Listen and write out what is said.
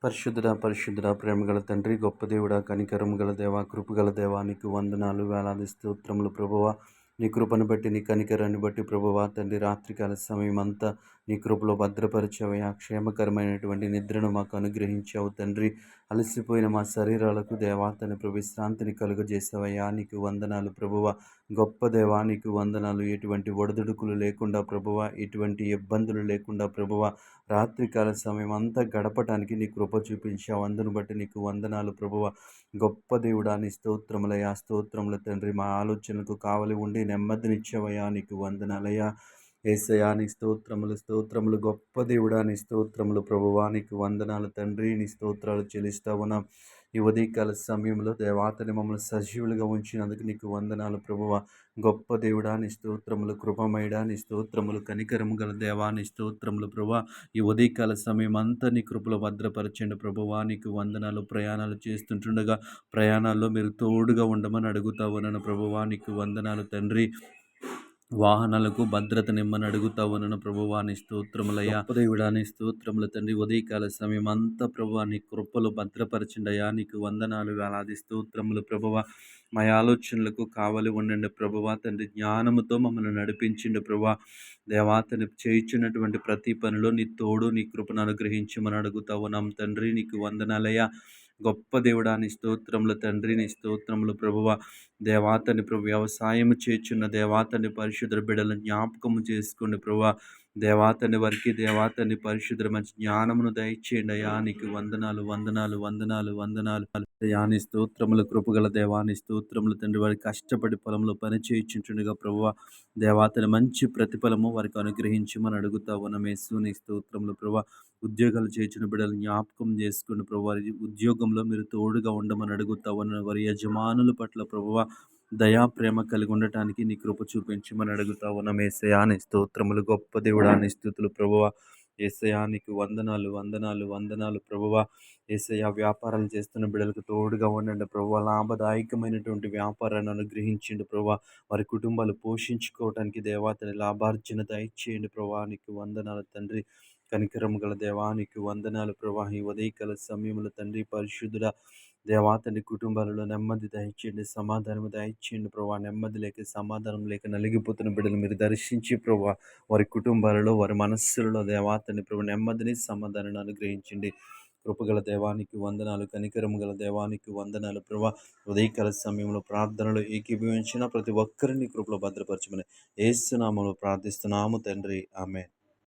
పరిశుద్ధుడా పరిశుద్ధుడా ప్రేమగల తండ్రి, గొప్ప దేవుడా, కనికరం గల దేవా, కృపగల దేవా, నీకు వందనాలు, వేలాది స్తోత్రములు ప్రభువా. నీ కృపను బట్టి, నీ కనికరాన్ని బట్టి ప్రభువా తండ్రి, రాత్రికాల సమయం అంతా నీ కృపలో భద్రపరిచావయ్యా. క్షేమకరమైనటువంటి నిద్రను మాకు అనుగ్రహించావు తండ్రి. అలసిపోయిన మా శరీరాలకు దేవా తండ్రి ప్రభు విశ్రాంతిని కలుగజేసావయ్యా. నీకు వందనాలు ప్రభువా. గొప్ప దేవా నీకు వందనాలు. ఎటువంటి ఒడిదుడుకులు లేకుండా ప్రభువా, ఎటువంటి ఇబ్బందులు లేకుండా ప్రభువా, రాత్రికాల సమయం అంతా గడపటానికి నీ కృప చూపించావు. అందును బట్టి నీకు వందనాలు ప్రభువ. గొప్ప దేవుడా నీ స్తోత్రములయ్యా, స్తోత్రముల తండ్రి. మా ఆలోచనలకు కావలి ఉండి నెమ్మదినిచ్చావయ్యా, నీకు వందనాలయ్యా. యేసయ్యా నీ స్తోత్రములు స్తోత్రములు. గొప్ప దేవుడా నీ స్తోత్రములు ప్రభువా. నీకు వందనాలు తండ్రి. నీ స్తోత్రాలు చెల్లిస్తా ఉన్నాం. ఈ ఉదయకాల సమయంలో దేవాతని మమ్మల్ని సజీవులుగా ఉంచినందుకు నీకు వందనాలు ప్రభువ. గొప్ప దేవుడా నీ స్తోత్రములు, కృపమయుడా నీ స్తోత్రములు, కనికరము గల దేవా నీ స్తోత్రములు ప్రభువ. ఈ ఉదయకాల సమయం అంతా నీ కృపలో భద్రపరచండి ప్రభువా. నీకు వందనాలు. ప్రయాణాలు చేస్తుంటుండగా ప్రయాణాల్లో మీరు తోడుగా ఉండమని అడుగుతా ఉన్నాను ప్రభువా. నీకు వందనాలు తండ్రి. వాహనాలకు భద్రత నిమ్మని అడుగుతా ఉన్నాను ప్రభువా. నీ స్తోత్రములయ్యా. దేవుడా నీ స్తోత్రముల తండ్రి. ఉదయకాల సమయం అంతా ప్రభువా నీ కృపలో భద్రపరచండియా. నీకు వందనాలు, వేలాది స్తోత్రములు ప్రభువా. మా ఆలోచనలకు కావలి ఉండండి ప్రభువా తండ్రి. జ్ఞానముతో మమ్మల్ని నడిపించండి ప్రభువా. దేవాతని చేయించినటువంటి ప్రతి పనిలో నీ తోడు, నీ కృపను అనుగ్రహించమని అడుగుతా ఉన్నాం తండ్రి. నీకు వందనాలయ్యా. గొప్ప దేవుడా నీ స్తోత్రములు తండ్రి. నీ స్తోత్రములు ప్రభువ. దేవాతని ప్రభు వ్యవసాయం చేర్చున్న దేవాతని పరిశుద్ధ బిడ్డలను జ్ఞాపకము చేసుకోండి ప్రభువ. దేవాతని వారికి దేవాతని పరిశుద్ధ మంచి జ్ఞానమును దయచేయండి అయ్యా. నీకు వందనాలు వందనాలు వందనాలు వందనాలు. యాని స్తోత్రములు, కృపగల దేవాని స్తోత్రములు తండ్రి. వారికి కష్టపడి పొలంలో పని చేయించుంటుండగా ప్రభువ దేవాతని మంచి ప్రతిఫలము వారికి అనుగ్రహించమని అడుగుతా ఉన్నమేసు. నీ స్తోత్రములు ప్రభువ. ఉద్యోగాలు చేయించిన బిడ్డలు జ్ఞాపకం చేసుకుని ప్రభు. వారి ఉద్యోగంలో మీరు తోడుగా ఉండమని అడుగుతా ఉన్న వారి యజమానుల పట్ల ప్రభువ దయా ప్రేమ కలిగి ఉండటానికి నీ కృప చూపించమని అడుగుతా ఉన్నాం యేసయ్యా. నీ స్తోత్రములు. గొప్ప దేవుడా నీ స్తుతులు ప్రభువ. యేసయ్యా నీకు వందనాలు వందనాలు వందనాలు ప్రభువ. యేసయ్యా వ్యాపారాలు చేస్తున్న బిడ్డలకు తోడుగా ఉండండి ప్రభువ. లాభదాయకమైనటువంటి వ్యాపారాన్ని అనుగ్రహించండి ప్రభువ. వారి కుటుంబాలు పోషించుకోవడానికి దేవాతని లాభార్జన దయచేయండి ప్రభువ. నీకు వందనాలు తండ్రి. కనికరము గల దేవానికి వందనాలు ప్రభా. ఈ ఉదయకాల సమయంలో తండ్రి పరిశుద్ధుడ దేవాతని కుటుంబాలలో నెమ్మది దయచేయండి, సమాధానం దయచేయండి ప్రభా. నెమ్మది లేక సమాధానం లేక నలిగిపోతున్న బిడ్డలు మీరు దర్శించి ప్రభా, వారి కుటుంబాలలో వారి మనస్సులలో దేవాతని ప్రభు నెమ్మదిని సమాధానాన్ని అనుగ్రహించండి. కృపగల దేవానికి వందనాలు, కనికరము గల దేవానికి వందనాలు ప్రభా. ఉదయకాల సమయంలో ప్రార్థనలు ఏకీభవించిన ప్రతి ఒక్కరిని కృపలో భద్రపరచమని యేసు నామములో ప్రార్థిస్తున్నాము తండ్రి. ఆమేన్.